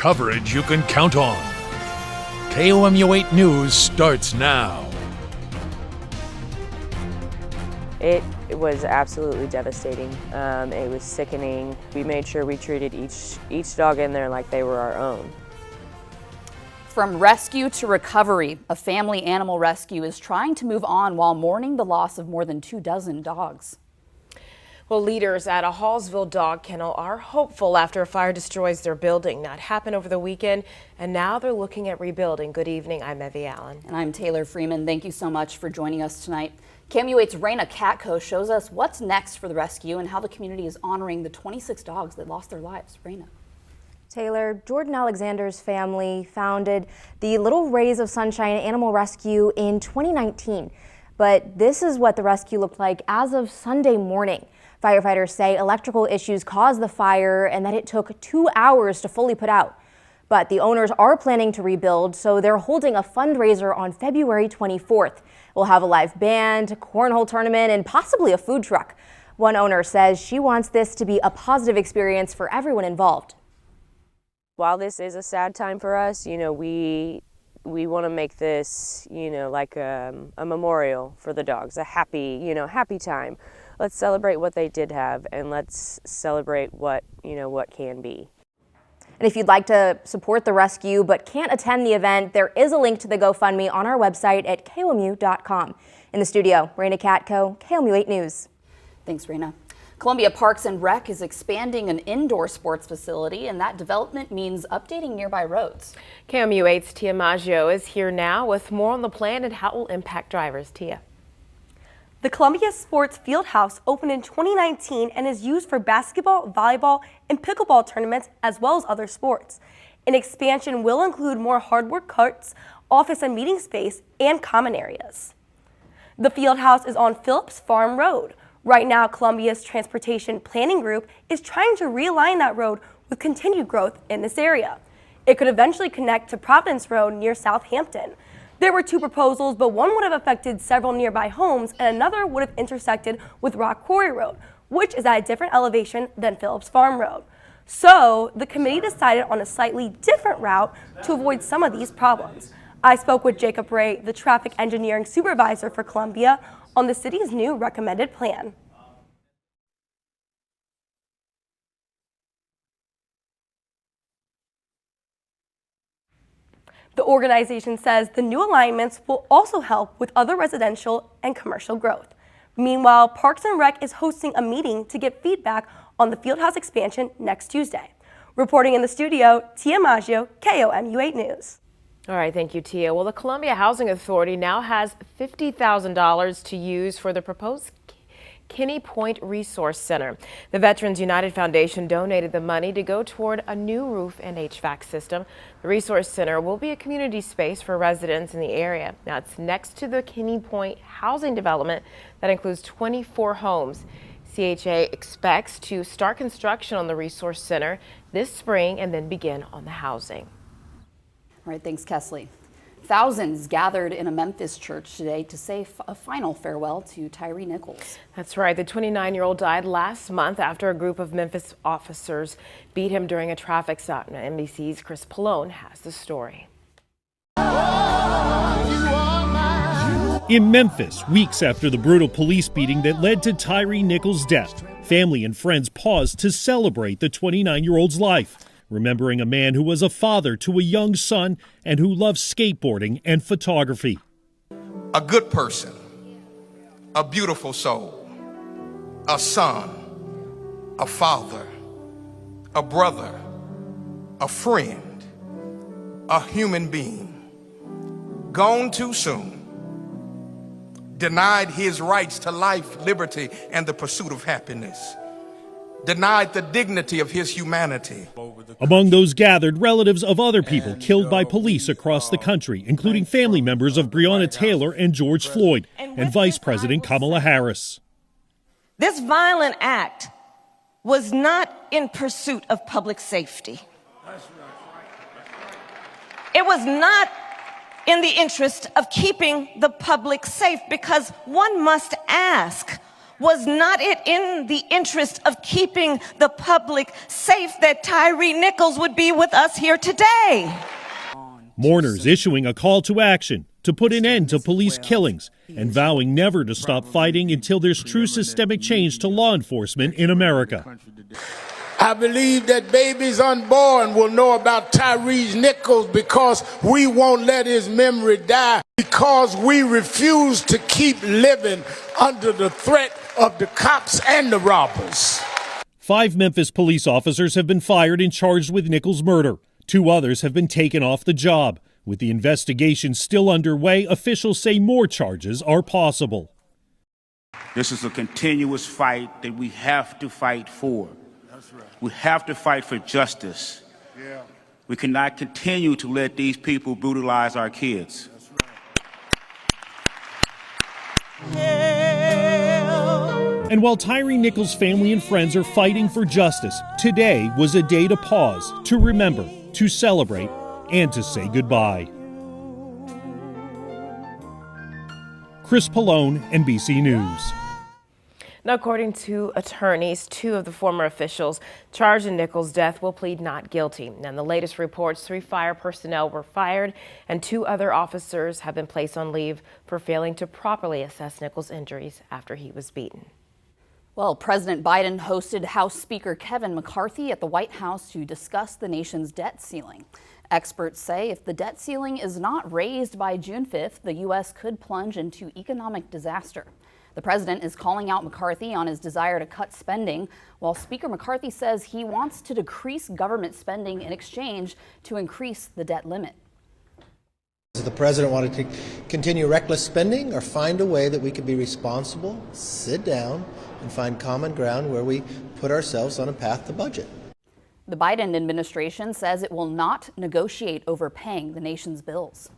coverage you can count on. KOMU 8 News starts now. It was absolutely devastating. It was sickening. We made sure we treated each dog in there like they were our own. From rescue to recovery, a family animal rescue is trying to move on while mourning the loss of more than 24 dogs. Well, leaders at a Hallsville dog kennel are hopeful after a fire destroys their building. That happened over the weekend, and now they're looking at rebuilding. Good evening, I'm Evie Allen. And I'm Taylor Freeman. Thank you so much for joining us tonight. KOMU 8's Raina Katko shows us what's next for the rescue and how the community is honoring the 26 dogs that lost their lives. Raina. Taylor, Jordan Alexander's family founded the Little Rays of Sunshine Animal Rescue in 2019. But this is what the rescue looked like as of Sunday morning. Firefighters say electrical issues caused the fire and that it took 2 hours to fully put out. But the owners are planning to rebuild, so they're holding a fundraiser on February 24th. We'll have a live band, a cornhole tournament, and possibly a food truck. One owner says she wants this to be a positive experience for everyone involved. While this is a sad time for us, we want to make this, like a memorial for the dogs, a happy time. Let's celebrate what they did have, and let's celebrate what can be. And if you'd like to support the rescue but can't attend the event, there is a link to the GoFundMe on our website at KOMU.com. In the studio, Raina Katko, KOMU 8 News. Thanks, Raina. Columbia Parks and Rec is expanding an indoor sports facility, and that development means updating nearby roads. KOMU 8's Tia Maggio is here now with more on the plan and how it will impact drivers. Tia. The Columbia Sports Fieldhouse opened in 2019 and is used for basketball, volleyball, and pickleball tournaments as well as other sports. An expansion will include more hardwood courts, office and meeting space, and common areas. The Fieldhouse is on Phillips Farm Road. Right now, Columbia's Transportation Planning Group is trying to realign that road with continued growth in this area. It could eventually connect to Providence Road near Southampton. There were 2 proposals, but one would have affected several nearby homes and another would have intersected with Rock Quarry Road, which is at a different elevation than Phillips Farm Road. So the committee decided on a slightly different route to avoid some of these problems. I spoke with Jacob Ray, the traffic engineering supervisor for Columbia, on the city's new recommended plan. The organization says the new alignments will also help with other residential and commercial growth. Meanwhile, Parks and Rec is hosting a meeting to get feedback on the Fieldhouse expansion next Tuesday. Reporting in the studio, Tia Maggio, KOMU 8 News. All right, thank you, Tia. Well, the Columbia Housing Authority now has $50,000 to use for the proposed Kinney Point Resource Center. The Veterans United Foundation donated the money to go toward a new roof and HVAC system. The Resource Center will be a community space for residents in the area. Now, it's next to the Kinney Point housing development that includes 24 homes. CHA expects to start construction on the Resource Center this spring and then begin on the housing. All right, thanks, Kesley. Thousands gathered in a Memphis church today to say a final farewell to Tyre Nichols. That's right. The 29-year-old died last month after a group of Memphis officers beat him during a traffic stop. Now, NBC's Chris Pallone has the story. In Memphis, weeks after the brutal police beating that led to Tyre Nichols' death, family and friends paused to celebrate the 29-year-old's life, remembering a man who was a father to a young son and who loved skateboarding and photography. A good person, a beautiful soul, a son, a father, a brother, a friend, a human being, gone too soon, denied his rights to life, liberty, and the pursuit of happiness, denied the dignity of his humanity. Among those gathered, relatives of other people killed by police across the country, including family members of Breonna Taylor and George Floyd, and Vice President Kamala Harris. This violent act was not in pursuit of public safety. It was not in the interest of keeping the public safe, because one must ask, Was not it in the interest of keeping the public safe that Tyre Nichols would be with us here today? Mourners issuing a call to action to put an end to police killings and vowing never to stop fighting until there's true systemic change to law enforcement in America. I believe that babies unborn will know about Tyre Nichols because we won't let his memory die, because we refuse to keep living under the threat of the cops and the robbers. 5 Memphis police officers have been fired and charged with Nichols' murder. 2 others have been taken off the job. With the investigation still underway, officials say more charges are possible. This is a continuous fight that we have to fight for. That's right. We have to fight for justice. Yeah. We cannot continue to let these people brutalize our kids. That's right. And while Tyre Nichols' family and friends are fighting for justice, today was a day to pause, to remember, to celebrate, and to say goodbye. Chris Pallone, NBC News. Now, according to attorneys, 2 of the former officials charged in Nichols' death will plead not guilty. And the latest reports, 3 fire personnel were fired and 2 other officers have been placed on leave for failing to properly assess Nichols' injuries after he was beaten. Well, President Biden hosted House Speaker Kevin McCarthy at the White House to discuss the nation's debt ceiling. Experts say if the debt ceiling is not raised by June 5th, the U.S. could plunge into economic disaster. The president is calling out McCarthy on his desire to cut spending, while Speaker McCarthy says he wants to decrease government spending in exchange to increase the debt limit. Does the president want to continue reckless spending or find a way that we can be responsible, sit down, and find common ground where we put ourselves on a path to budget? The Biden administration says it will not negotiate over paying the nation's bills.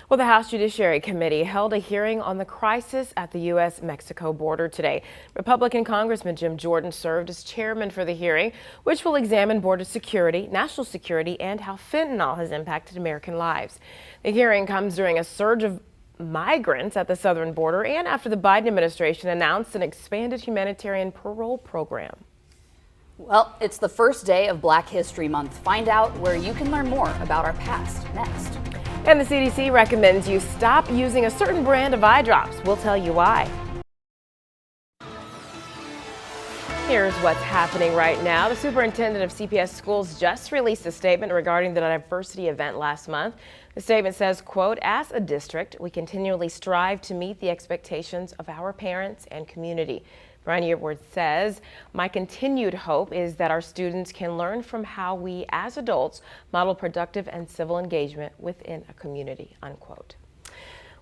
Well, the House Judiciary Committee held a hearing on the crisis at the U.S.-Mexico border today. Republican Congressman Jim Jordan served as chairman for the hearing, which will examine border security, national security, and how fentanyl has impacted American lives. The hearing comes during a surge of migrants at the southern border and after the Biden administration announced an expanded humanitarian parole program. Well, it's the first day of Black History Month. Find out where you can learn more about our past next. And the CDC recommends you stop using a certain brand of eye drops. We'll tell you why. Here's what's happening right now. The superintendent of CPS schools just released a statement regarding the diversity event last month. The statement says, quote, "As a district, we continually strive to meet the expectations of our parents and community." Brian Yearwood says, "My continued hope is that our students can learn from how we as adults model productive and civil engagement within a community," unquote.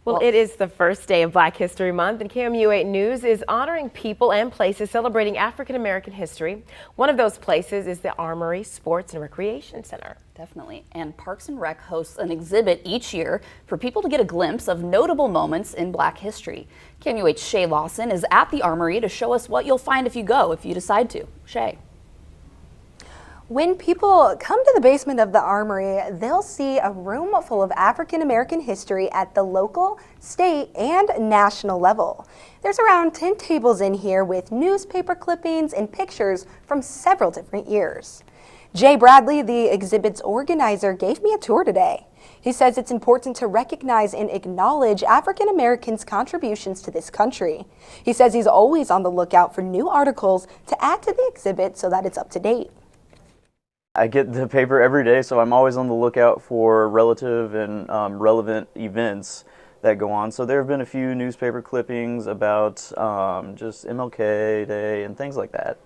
Well, it is the first day of Black History Month, and KMU8 News is honoring people and places celebrating African American history. One of those places is the Armory Sports and Recreation Center. Definitely. And Parks and Rec hosts an exhibit each year for people to get a glimpse of notable moments in Black history. KMU8's Shay Lawson is at the Armory to show us what you'll find if you go, if you decide to. Shay. When people come to the basement of the Armory, they'll see a room full of African American history at the local, state, and national level. There's around 10 tables in here with newspaper clippings and pictures from several different years. Jay Bradley, the exhibit's organizer, gave me a tour today. He says it's important to recognize and acknowledge African Americans' contributions to this country. He says he's always on the lookout for new articles to add to the exhibit so that it's up to date. I get the paper every day, so I'm always on the lookout for relative and relevant events that go on. So there have been a few newspaper clippings about just MLK Day and things like that.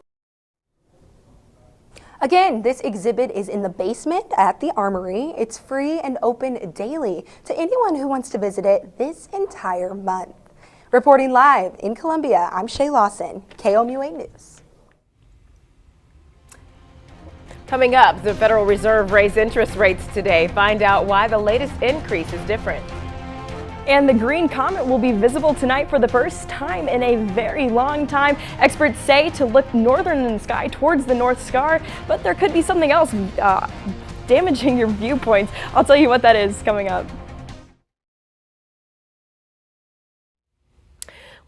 Again, this exhibit is in the basement at the Armory. It's free and open daily to anyone who wants to visit it this entire month. Reporting live in Columbia, I'm Shay Lawson, KOMU8 News. Coming up, the Federal Reserve raised interest rates today. Find out why the latest increase is different. And the green comet will be visible tonight for the first time in a very long time. Experts say to look northern in the sky towards the North Star, but there could be something else damaging your viewpoints. I'll tell you what that is coming up.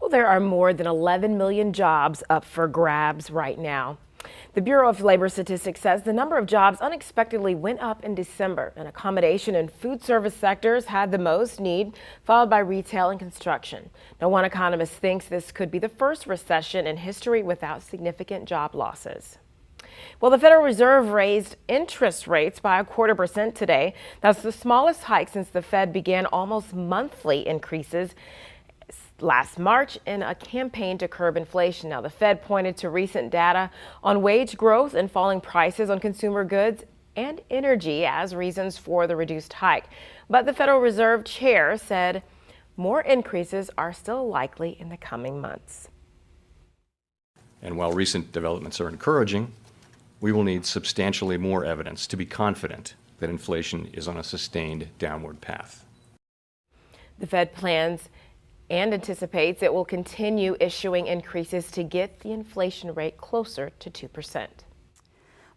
Well, there are more than 11 million jobs up for grabs right now. The Bureau of Labor Statistics says the number of jobs unexpectedly went up in December, and accommodation and food service sectors had the most need, followed by retail and construction. Now, one economist thinks this could be the first recession in history without significant job losses. Well, the Federal Reserve raised interest rates by 0.25% today. That's the smallest hike since the Fed began almost monthly increases last March in a campaign to curb inflation. Now, the Fed pointed to recent data on wage growth and falling prices on consumer goods and energy as reasons for the reduced hike. But the Federal Reserve chair said more increases are still likely in the coming months. And while recent developments are encouraging, we will need substantially more evidence to be confident that inflation is on a sustained downward path. The Fed plans and anticipates it will continue issuing increases to get the inflation rate closer to 2%.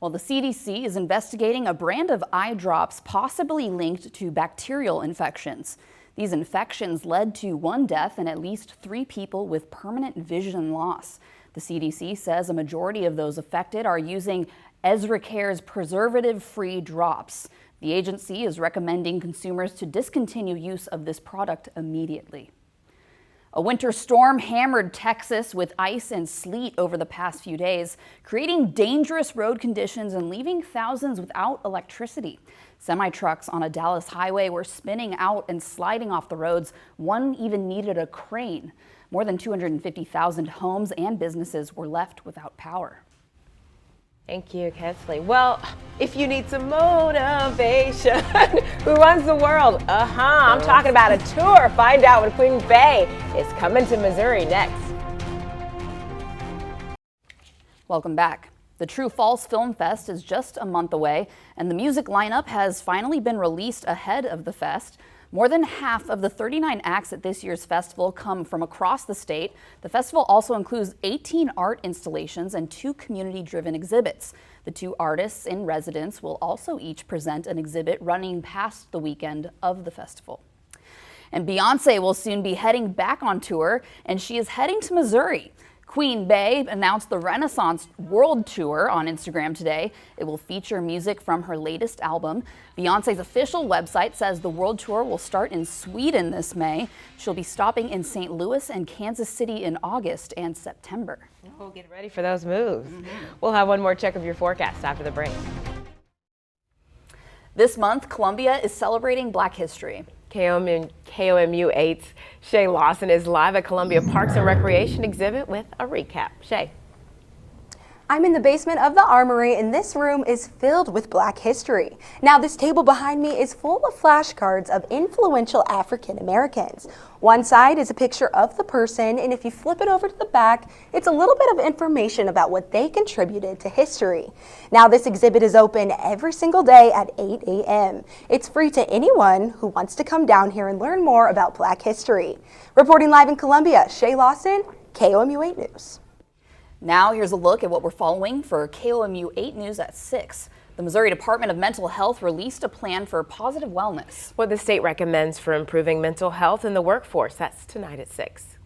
Well, the CDC is investigating a brand of eye drops possibly linked to bacterial infections. These infections led to one death and at least 3 people with permanent vision loss. The CDC says a majority of those affected are using Ezra Care's preservative-free drops. The agency is recommending consumers to discontinue use of this product immediately. A winter storm hammered Texas with ice and sleet over the past few days, creating dangerous road conditions and leaving thousands without electricity. Semi-trucks on a Dallas highway were spinning out and sliding off the roads. One even needed a crane. More than 250,000 homes and businesses were left without power. Thank you, Kesley. Well, if you need some motivation, who runs the world? I'm talking about a tour. Find out when Queen Bey is coming to Missouri next. Welcome back. The True False Film Fest is just a month away, and the music lineup has finally been released ahead of the fest. More than half of the 39 acts at this year's festival come from across the state. The festival also includes 18 art installations and 2 community-driven exhibits. The 2 artists in residence will also each present an exhibit running past the weekend of the festival. And Beyonce will soon be heading back on tour, and she is heading to Missouri. Queen Bey announced the Renaissance World Tour on Instagram today. It will feature music from her latest album. Beyonce's official website says the World Tour will start in Sweden this May. She'll be stopping in St. Louis and Kansas City in August and September. Oh, get ready for those moves. We'll have one more check of your forecast after the break. This month, Columbia is celebrating Black History. KOMU 8's Shay Lawson is live at Columbia Parks and Recreation exhibit with a recap. Shay. I'm in the basement of the Armory, and this room is filled with Black history. Now, this table behind me is full of flashcards of influential African Americans. One side is a picture of the person, and if you flip it over to the back, it's a little bit of information about what they contributed to history. Now, this exhibit is open every single day at 8 a.m. It's free to anyone who wants to come down here and learn more about Black history. Reporting live in Columbia, Shay Lawson, KOMU 8 News. Now here's a look at what we're following for KOMU 8 News at 6. The Missouri Department of Mental Health released a plan for positive wellness. What the state recommends for improving mental health in the workforce. That's tonight at 6.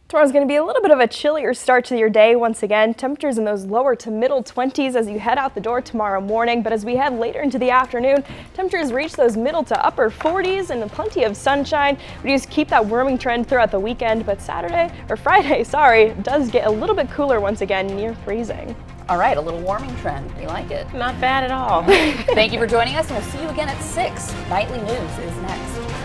Tomorrow's going to be a little bit of a chillier start to your day once again. Temperatures in those lower to middle 20s as you head out the door tomorrow morning. But as we head later into the afternoon, temperatures reach those middle to upper 40s and plenty of sunshine. We just keep that warming trend throughout the weekend. But Friday, does get a little bit cooler once again, near freezing. All right, a little warming trend. We like it. Not bad at all. Thank you for joining us, and we'll see you again at 6. Nightly News is next.